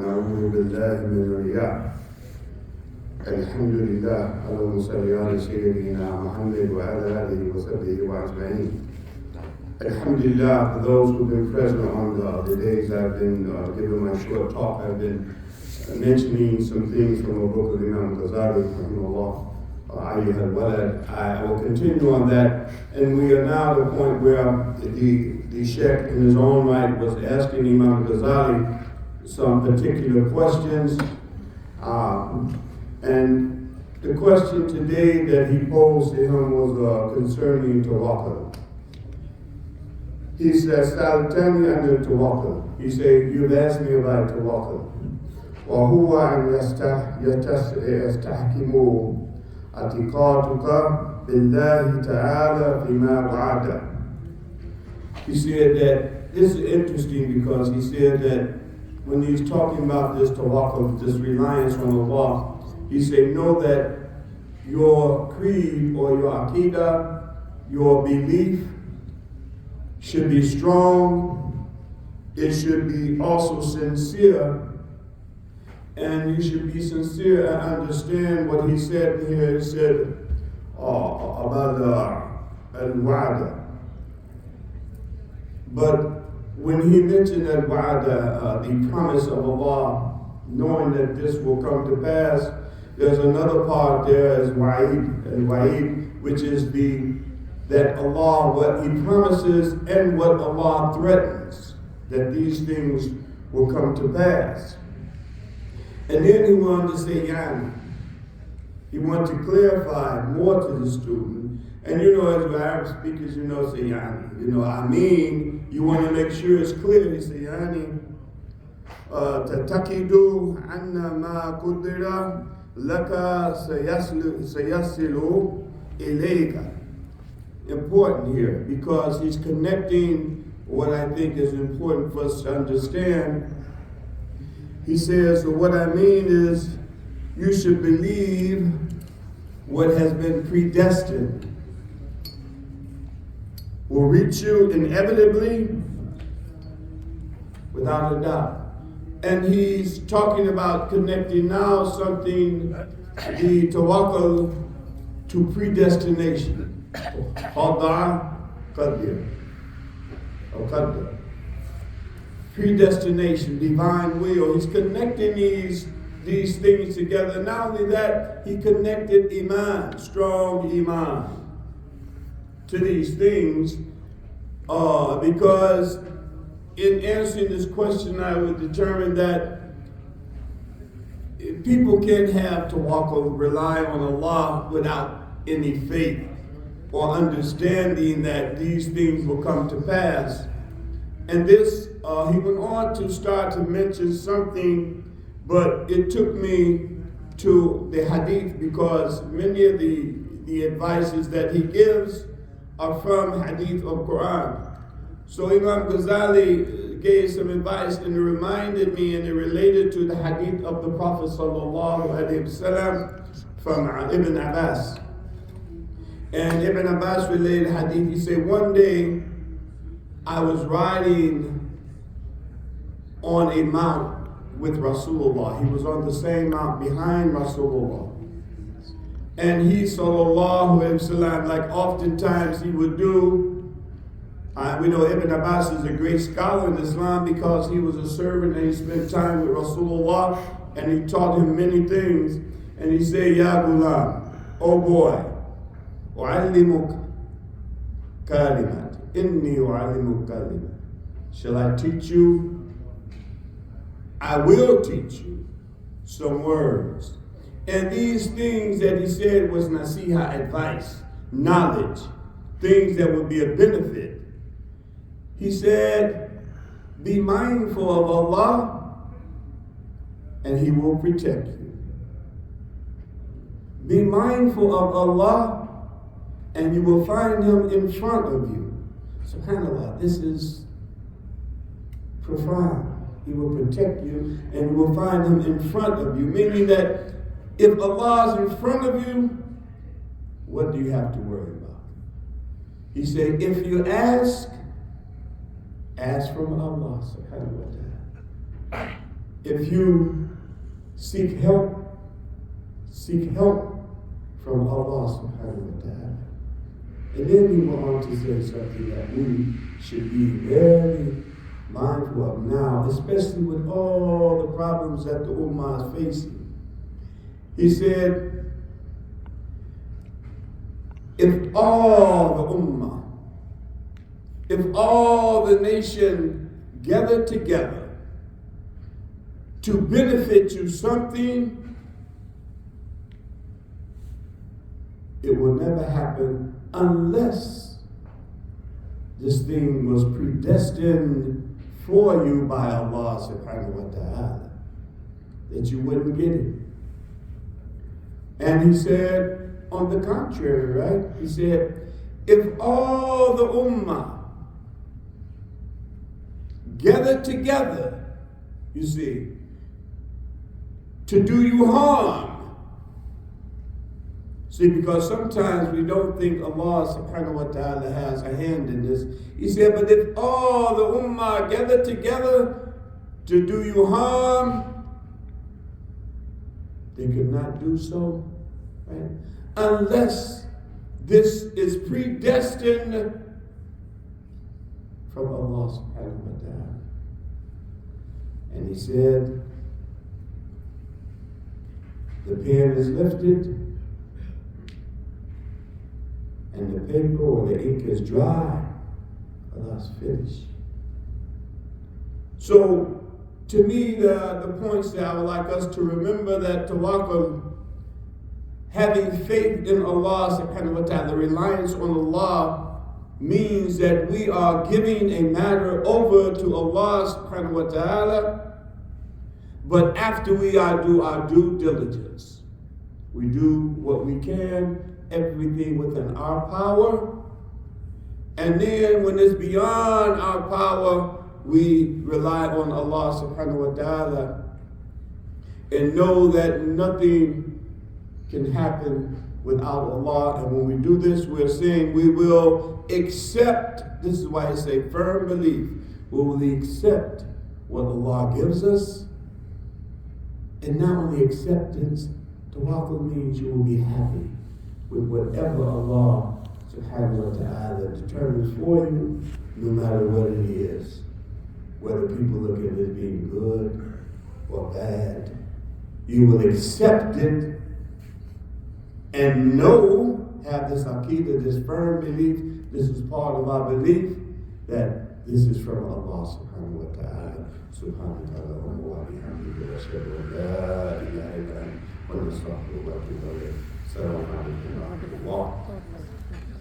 أعوذ بالله من الرياء. الحمد لله اللهم صل على سيدنا Muhammad وعلى آله وصحبه وأجمعين. Alhamdulillah, for those who've been present on the days I've been giving my short talk, I've been mentioning some things from a book of Imam Ghazalay, I will continue on that, and we are now at the point where the Sheikh in his own right was asking Imam Ghazalay some particular questions, and the question today that he posed to him was concerning tawakkul. He says, tell me under tawakkul. He said, you've asked me about tawakkul. وهو أن يستحكموا اعتقادك بالله تعالى فيما وعده. He said that this is interesting because he said that when he's talking about this tawakkul, this reliance on Allah, he said, know that your creed or your aqidah, your belief should be strong, it should be also sincere, and you should be sincere and understand what he said here. He said about al-wa'da. But when he mentioned al-wa'da, the promise of Allah, knowing that this will come to pass, there's another part there as wa'id, which is that Allah, what he promises and what Allah threatens, that these things will come to pass. And then he wanted to say yani. He wanted to clarify more to the student. And you know, as Arab speakers, say yani. I mean, you want to make sure it's clear. He say yani. تَتَكِدُ عَنَّ مَا قُدِّرَ لَكَ سَيَصِلُ إِلَيْكَ. Important here, because he's connecting what I think is important for us to understand. He says, so what I mean is, you should believe what has been predestined will reach you inevitably, without a doubt. And he's talking about connecting now something, the tawakkul, to predestination. Qadar, qadir, or qadar. Predestination, divine will. He's connecting these things together. Not only that, he connected iman, strong iman, to these things, because in answering this question, I would determine that people can't have tawakkul, rely on Allah without any faith or understanding that these things will come to pass. And this, he went on to start to mention something, but it took me to the hadith because many of the advices that he gives are from hadith of Quran. So Imam Ghazalay gave some advice and it reminded me and it related to the hadith of the Prophet sallallahu alaihi wasallam from Ibn Abbas. And Ibn Abbas related hadith. He said, one day I was riding on a mount with Rasulullah. He was on the same mount behind Rasulullah. And he, sallallahu alaihi wasallam, like oftentimes he would do, we know Ibn Abbas is a great scholar in Islam because he was a servant and he spent time with Rasulullah and he taught him many things. And he said, Ya Ghulam, oh boy, u'allimuk kalimat, inni u'allimuk kalimat. Shall I teach you? I will teach you some words. And these things that he said was nasiha, advice, knowledge, things that would be a benefit. He said, be mindful of Allah and he will protect you. Be mindful of Allah and you will find him in front of you. SubhanAllah, this is profound. He will protect you and you will find him in front of you. Meaning that if Allah is in front of you, what do you have to worry about? He said, if you ask from Allah subhanahu wa ta'ala. if you seek help from Allah subhanahu wa ta'ala. And then he went on to say something that we should be very mindful of now, especially with all the problems that the Ummah is facing. He said, if all the nation gather together to benefit you something, it will never happen unless this thing was predestined for you by Allah subhanahu wa ta'ala, that you wouldn't get it. And he said, on the contrary, right? He said, if all the ummah gather together, you see, to do you harm. See, because sometimes we don't think Allah subhanahu wa ta'ala has a hand in this. He said, but if all the ummah gather together to do you harm, they could not do so, right? Unless this is predestined from Allah subhanahu wa ta'ala. And he said, the pen is lifted, and the paper or the ink is dry, Allah's finished. So, to me, the points that I would like us to remember that tawakkul, having faith in Allah subhanahu wa ta'ala, reliance on Allah, means that we are giving a matter over to Allah subhanahu wa ta'ala, but after we do our due diligence. We do what we can, everything within our power, and then when it's beyond our power, we rely on Allah subhanahu wa ta'ala and know that nothing can happen without Allah. And when we do this, we're saying we will accept, this is why I say firm belief, we will accept what Allah gives us. And not only acceptance, tawakkul means you will be happy with whatever Allah subhanahu wa ta'ala determines for you, no matter what it is. Whether people look at it as being good or bad, you will accept it and know, have this aqidah, this firm belief, this is part of our belief, that this is from Allah subhanahu wa ta'ala. Subhanahu wa ta'ala wa bihamdihi wa ashhadu an la ilaha illa anta wa nastaghfiruka wa natubu ilayk. Assalamu alaikum wa rahmatullah.